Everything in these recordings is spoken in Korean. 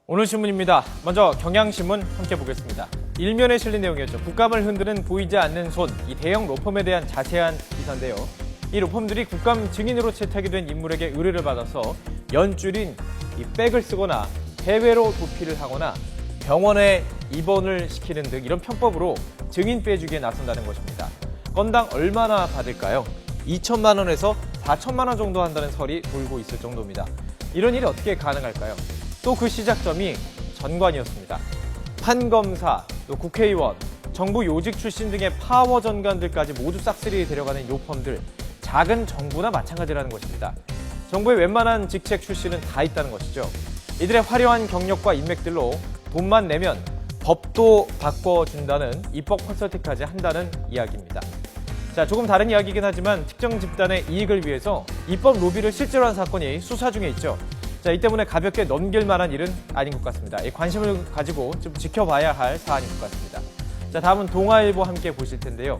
오늘 신문입니다. 먼저 경향신문 함께 보겠습니다. 일면에 실린 내용이었죠. 국감을 흔드는 보이지 않는 손, 이 대형 로펌에 대한 자세한 기사인데요. 이 로펌들이 국감 증인으로 채택이 된 인물에게 의뢰를 받아서 연줄인 이 백을 쓰거나 해외로 도피를 하거나 병원에 입원을 시키는 등 이런 편법으로 증인 빼주기에 나선다는 것입니다. 건당 얼마나 받을까요? 2천만 원에서 4천만 원 정도 한다는 설이 돌고 있을 정도입니다. 이런 일이 어떻게 가능할까요? 또 그 시작점이 전관이었습니다. 판검사, 또 국회의원, 정부 요직 출신 등의 파워 전관들까지 모두 싹쓸이 데려가는 요펌들, 작은 정부나 마찬가지라는 것입니다. 정부의 웬만한 직책 출신은 다 있다는 것이죠. 이들의 화려한 경력과 인맥들로 돈만 내면 법도 바꿔준다는 입법 컨설팅까지 한다는 이야기입니다. 자, 조금 다른 이야기이긴 하지만 특정 집단의 이익을 위해서 입법 로비를 실제로 한 사건이 수사 중에 있죠. 자, 이 때문에 가볍게 넘길 만한 일은 아닌 것 같습니다. 관심을 가지고 좀 지켜봐야 할 사안인 것 같습니다. 자, 다음은 동아일보 함께 보실 텐데요.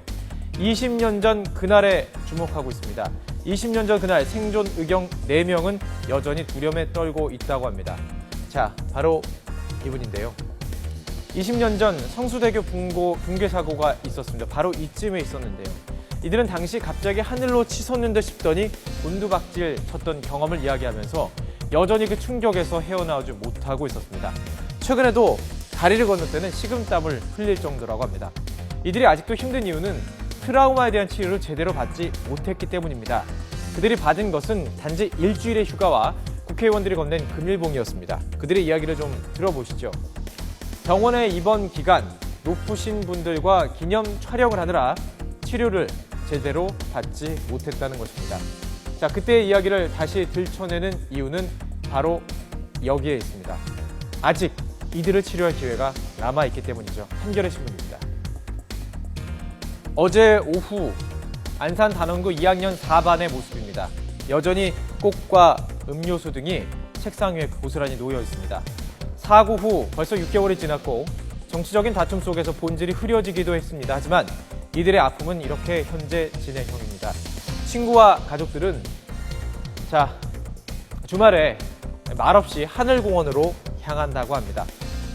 20년 전 그날에 주목하고 있습니다. 20년 전 그날 생존 의경 4명은 여전히 두려움에 떨고 있다고 합니다. 자, 바로 이분인데요. 20년 전 성수대교 붕괴 사고가 있었습니다. 바로 이쯤에 있었는데요. 이들은 당시 갑자기 하늘로 치솟는 듯 싶더니 곤두박질 쳤던 경험을 이야기하면서 여전히 그 충격에서 헤어나오지 못하고 있었습니다. 최근에도 다리를 건널 때는 식은땀을 흘릴 정도라고 합니다. 이들이 아직도 힘든 이유는 트라우마에 대한 치료를 제대로 받지 못했기 때문입니다. 그들이 받은 것은 단지 일주일의 휴가와 국회의원들이 건넨 금일봉이었습니다. 그들의 이야기를 좀 들어보시죠. 병원에 입원 기간 높으신 분들과 기념 촬영을 하느라 치료를 제대로 받지 못했다는 것입니다. 자, 그때의 이야기를 다시 들춰내는 이유는 바로 여기에 있습니다. 아직 이들을 치료할 기회가 남아있기 때문이죠. 한겨레 신문입니다. 어제 오후 안산 단원구 2학년 4반의 모습입니다. 여전히 꽃과 음료수 등이 책상 위에 고스란히 놓여 있습니다. 사고 후 벌써 6개월이 지났고 정치적인 다툼 속에서 본질이 흐려지기도 했습니다. 하지만 이들의 아픔은 이렇게 현재 진행형입니다. 친구와 가족들은 주말에 말없이 하늘공원으로 향한다고 합니다.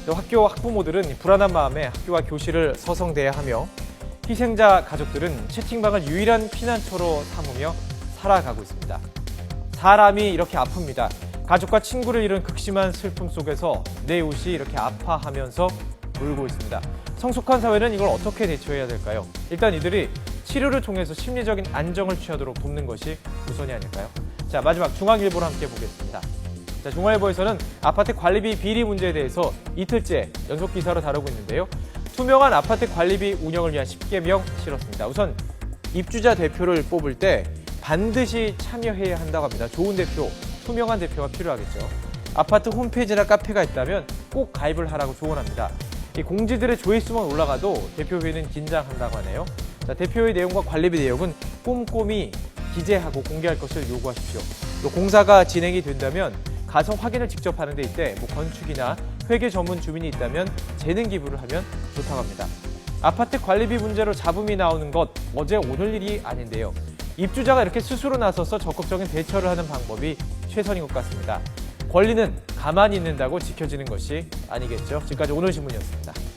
또 학교 학부모들은 불안한 마음에 학교와 교실을 서성대야 하며 희생자 가족들은 채팅방을 유일한 피난처로 삼으며 살아가고 있습니다. 사람이 이렇게 아픕니다. 가족과 친구를 잃은 극심한 슬픔 속에서 내 이웃이 이렇게 아파하면서 울고 있습니다. 성숙한 사회는 이걸 어떻게 대처해야 될까요? 일단 이들이 치료를 통해서 심리적인 안정을 취하도록 돕는 것이 우선이 아닐까요? 자, 마지막 중앙일보로 함께 보겠습니다. 자, 중앙일보에서는 아파트 관리비 비리 문제에 대해서 이틀째 연속 기사로 다루고 있는데요. 투명한 아파트 관리비 운영을 위한 10개명 실었습니다. 우선 입주자 대표를 뽑을 때 반드시 참여해야 한다고 합니다. 좋은 대표, 투명한 대표가 필요하겠죠. 아파트 홈페이지나 카페가 있다면 꼭 가입을 하라고 조언합니다. 이 공지들의 조회수만 올라가도 대표회의는 긴장한다고 하네요. 자, 대표회의 내용과 관리비 내용은 꼼꼼히 기재하고 공개할 것을 요구하십시오. 또 공사가 진행이 된다면 가서 확인을 직접 하는 데 이때 건축이나 회계 전문 주민이 있다면 재능 기부를 하면 좋다고 합니다. 아파트 관리비 문제로 잡음이 나오는 것 어제 오늘 일이 아닌데요. 입주자가 이렇게 스스로 나서서 적극적인 대처를 하는 방법이 최선인 것 같습니다. 권리는 가만히 있는다고 지켜지는 것이 아니겠죠. 지금까지 오늘 신문이었습니다.